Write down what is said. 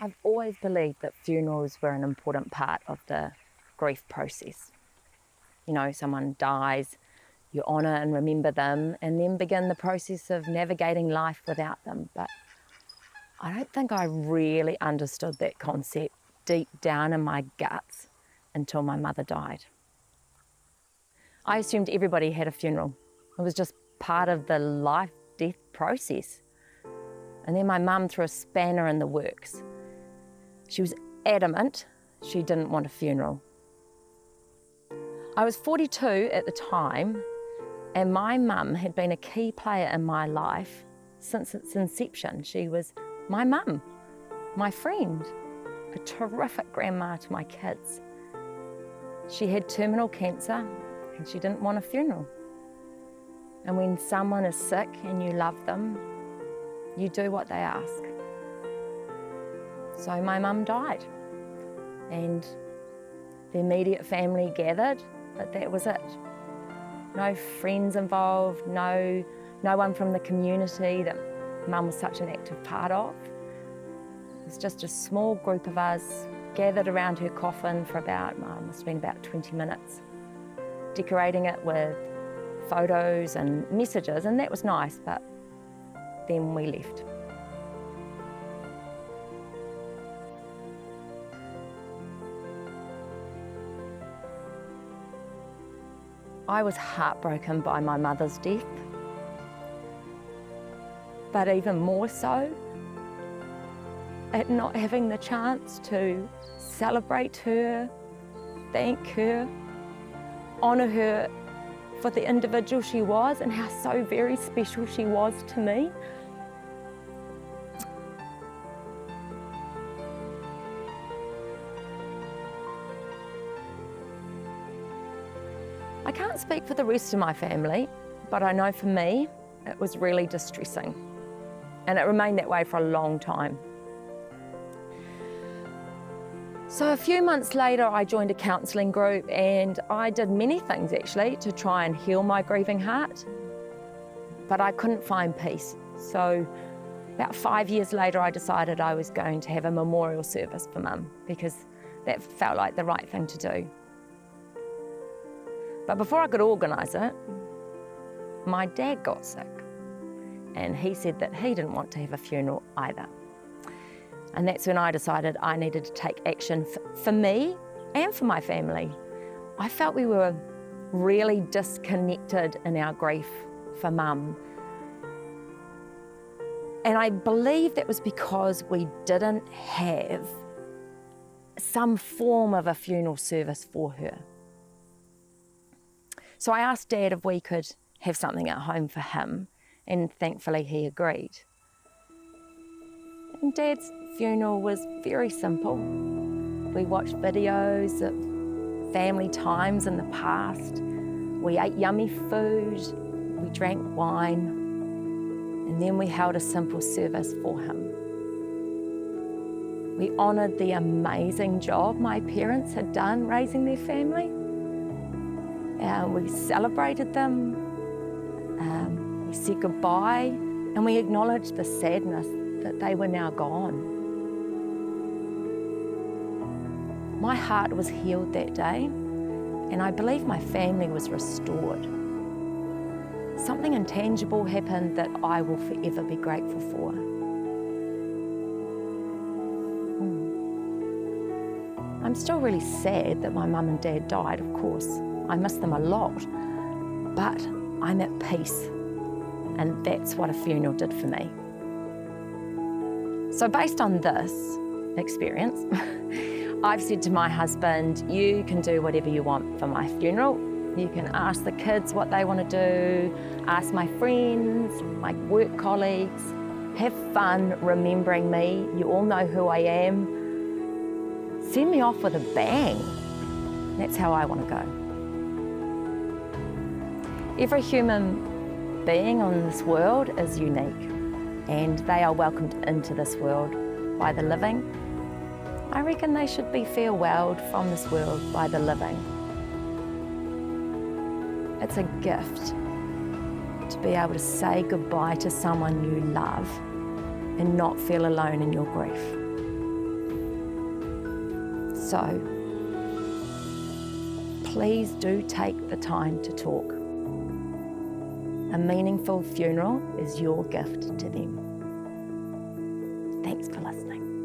I've always believed that funerals were an important part of the grief process. You know, someone dies, you honour and remember them, and then begin the process of navigating life without them. But I don't think I really understood that concept deep down in my guts until my mother died. I assumed everybody had a funeral. It was just part of the life-death process. And then my mum threw a spanner in the works. She was adamant she didn't want a funeral. I was 42 at the time, and my mum had been a key player in my life since its inception. She was my mum, my friend, a terrific grandma to my kids. She had terminal cancer and she didn't want a funeral. And when someone is sick and you love them, you do what they ask. So my mum died, and the immediate family gathered, but that was it. No friends involved, no one from the community that Mum was such an active part of. It was just a small group of us gathered around her coffin for must have been about 20 minutes, decorating it with photos and messages, and that was nice, but then we left. I was heartbroken by my mother's death, but even more so at not having the chance to celebrate her, thank her, honour her for the individual she was and how so very special she was to me. I can't speak for the rest of my family, but I know for me, it was really distressing. And it remained that way for a long time. So a few months later, I joined a counselling group, and I did many things actually to try and heal my grieving heart, but I couldn't find peace. So about 5 years later, I decided I was going to have a memorial service for Mum, because that felt like the right thing to do. But before I could organise it, my dad got sick, and he said that he didn't want to have a funeral either. And that's when I decided I needed to take action for me and for my family. I felt we were really disconnected in our grief for Mum. And I believe that was because we didn't have some form of a funeral service for her. So I asked Dad if we could have something at home for him, and thankfully he agreed. And Dad's funeral was very simple. We watched videos of family times in the past. We ate yummy food, we drank wine, and then we held a simple service for him. We honoured the amazing job my parents had done raising their family. We celebrated them, we said goodbye, and we acknowledged the sadness that they were now gone. My heart was healed that day, and I believe my family was restored. Something intangible happened that I will forever be grateful for. I'm still really sad that my mum and dad died, of course. I miss them a lot, but I'm at peace, and that's what a funeral did for me. So based on this experience, I've said to my husband, you can do whatever you want for my funeral. You can ask the kids what they want to do, ask my friends, my work colleagues, have fun remembering me. You all know who I am. Send me off with a bang. That's how I want to go. Every human being on this world is unique, and they are welcomed into this world by the living. I reckon they should be farewelled from this world by the living. It's a gift to be able to say goodbye to someone you love and not feel alone in your grief. so, please do take the time to talk. A meaningful funeral is your gift to them. Thanks for listening.